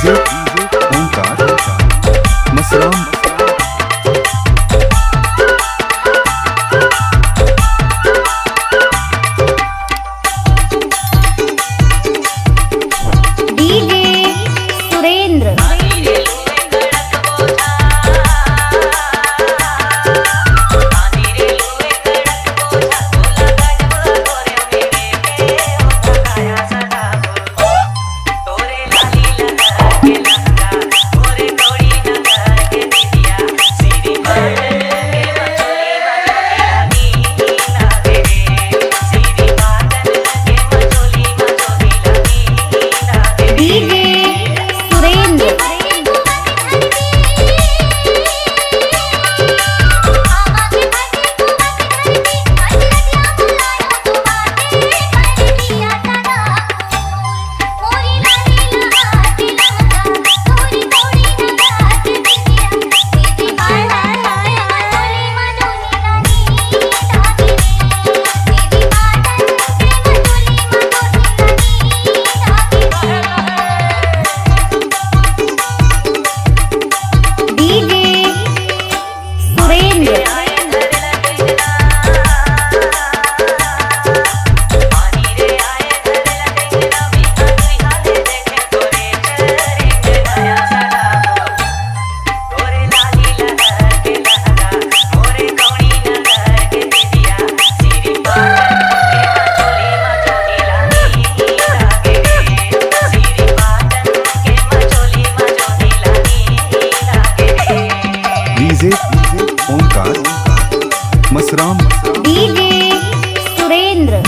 DJ ओंकार Masram. DJ Surendra. DJ ओंकार Masram. DJ Surendra.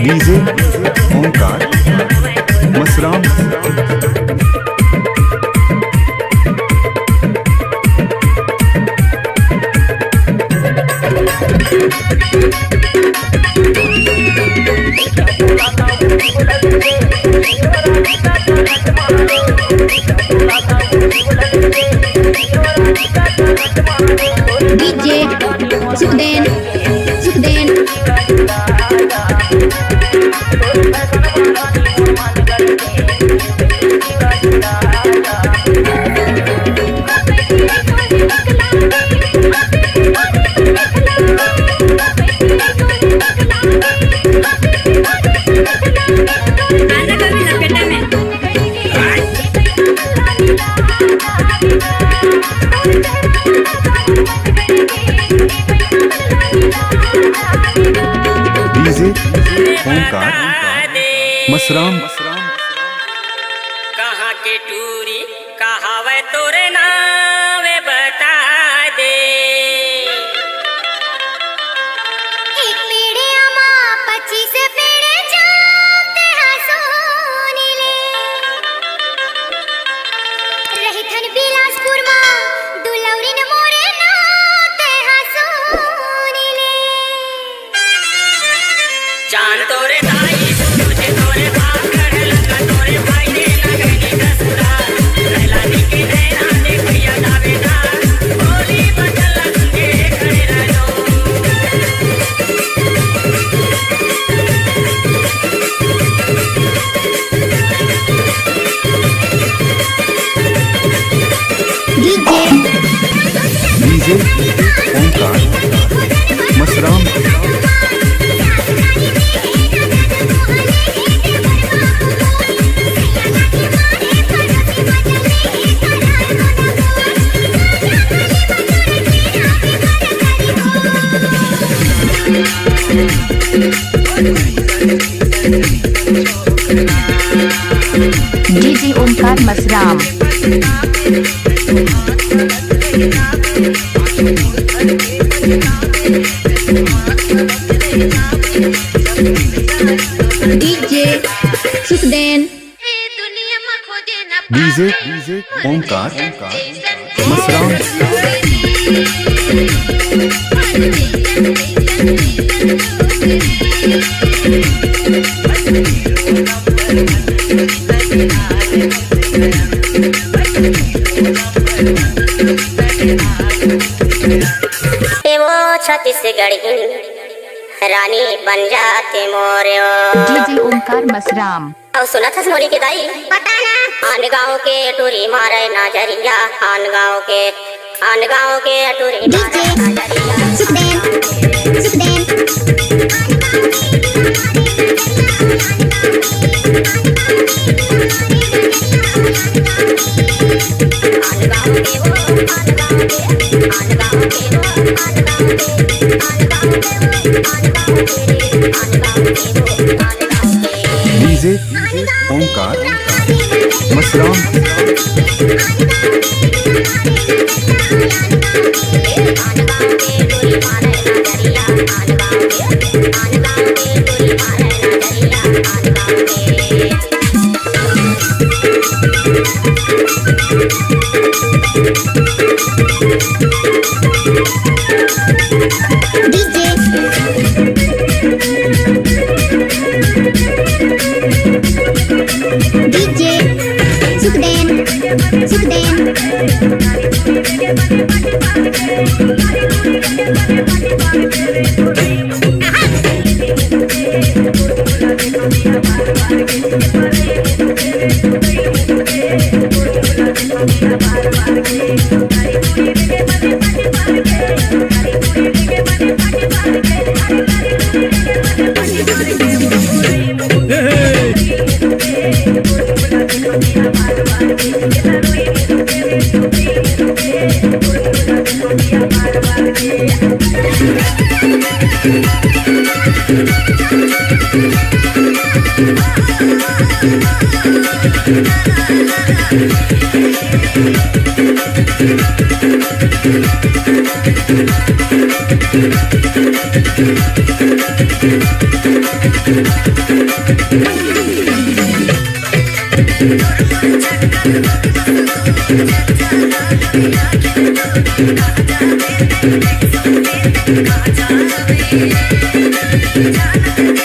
DJ ओंकार Masram. DJ Sukhden Sukhden. DJ ओंकार मसराम। कहाँ के टूरी कहावे तोरे नाम बता दे। एक पेड़े आमा 25 पेड़े जानते हसोनी ले रही थन बिलासपुर मा दुलौरी न मोरे नाते हसोनी ले। जान तोरे दाई तुझे तोरे बाप कर लगा तोरे भाई ने लगनी कसुरा रहला निके रहना ने भैया दावेदार बोली बदल के खड़े रहो। डीजे ओंकार मसराम। सुखदेन डीजे ओमकार मसराम वो छत्तीसगढ़ की रानी बन जाते मोरे डीजे ओमकार मसराम। और सुना था सोनी की दाई आन गाँव के टूरी मारे नजरिया आन गाँव के टूरी मारे नजरिया सुखदेन सुखदेन आन गाँव के वो आन गाँव के आन गाँव के वो आन गाँव के आन गाँव के वो आन गाँव के आन गाँव के वो आन गाँव के DJ Omkar Masram DJ DJ Sukhden Sukhden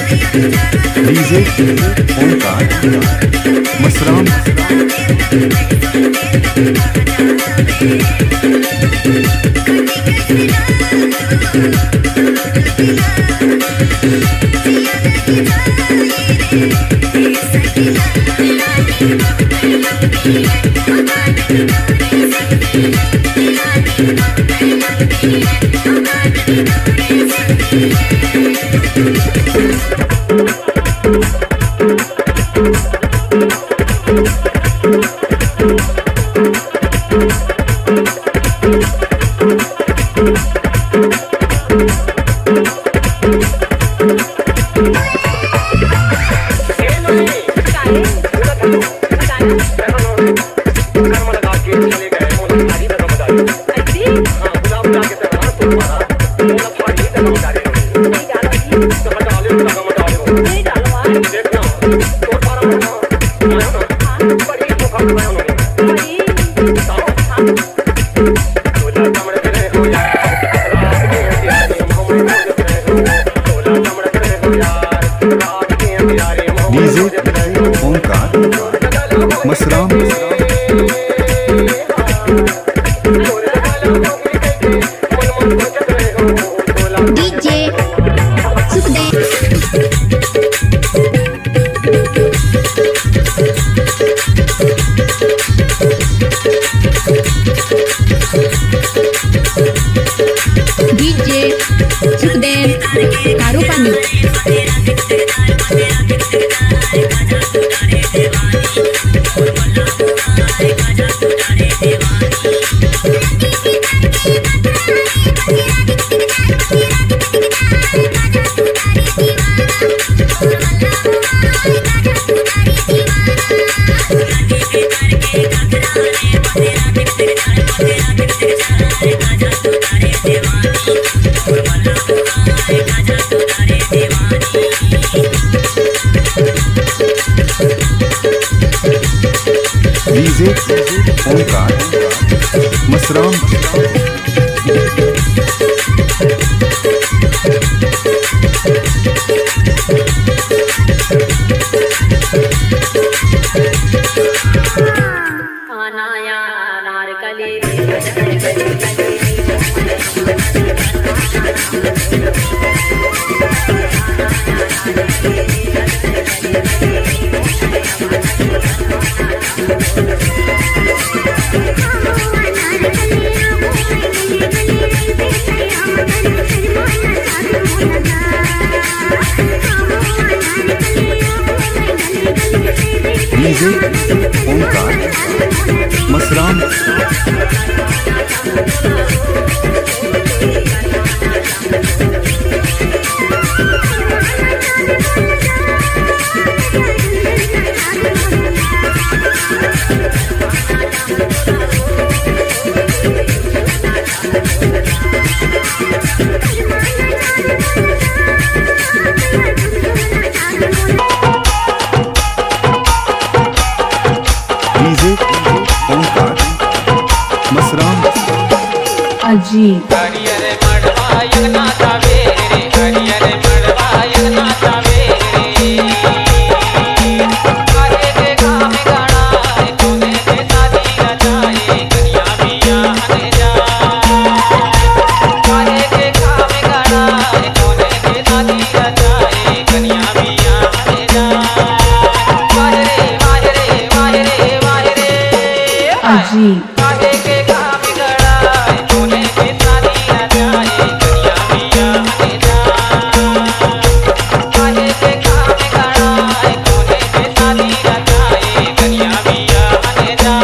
DJ Omkar Masram DJ Omkar Masram DJ Sukhden DJ Sukhden कारू पानी डीजे ओमकार मसराम अनाया नारकली डीजे ओमकार मसराम डीजे ओमकार मसराम अजीब हरियर मड़वा यगनाथा वेरे हरियर मड़वा यगनाथा वेरे काहे के काम गाना है तूने से शादी रचाए कन्या मियां हने जा काहे के काम गाना है तूने से शादी रचाए कन्या मियां हने जा वाजरे वाजरे वाजरे वाजरे अजीब काहे के काम गड़ा है तूने से शादी रचाए कन्या मियां हने जा काहे के काम गड़ा है तूने से शादी रचाए कन्या मियां हने जा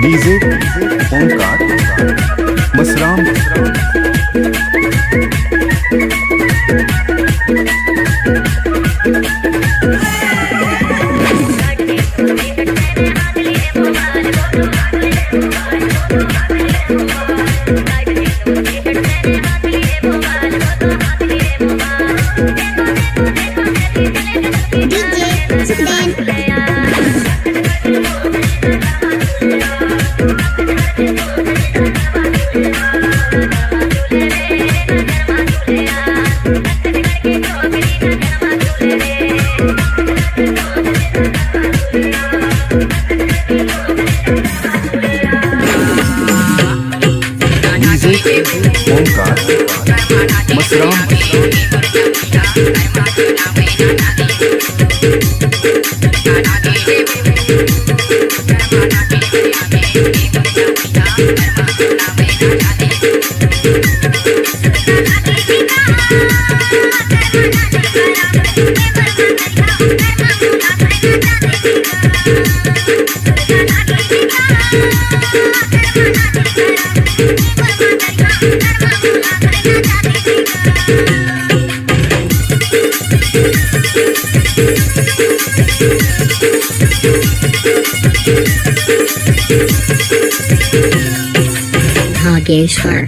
DJ Omkar Masram DJ Omkar Masram Bhageshwar.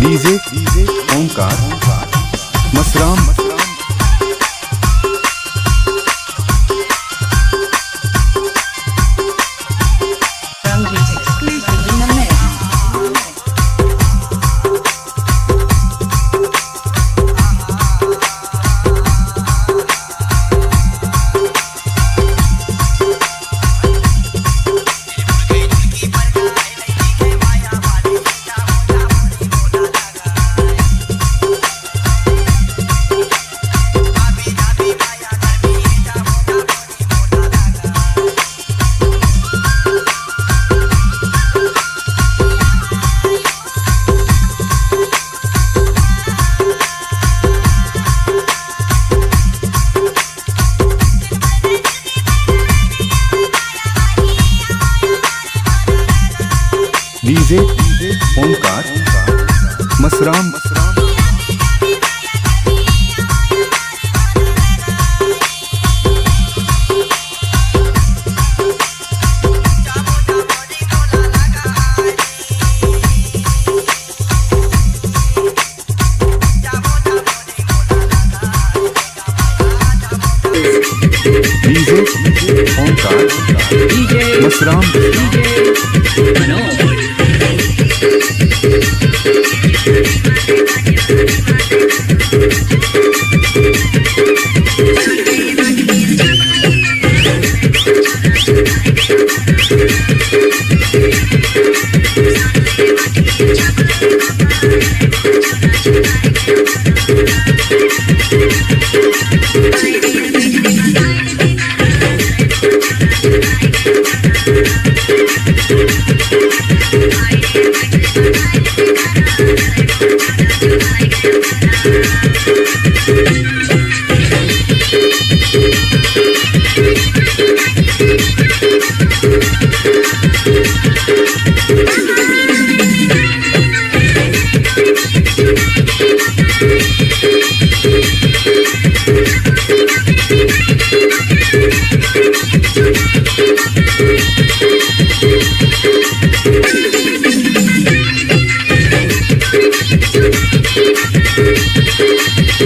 DJ Omkar Masram DJ Omkar Masram DJ Omkar Masram Manoj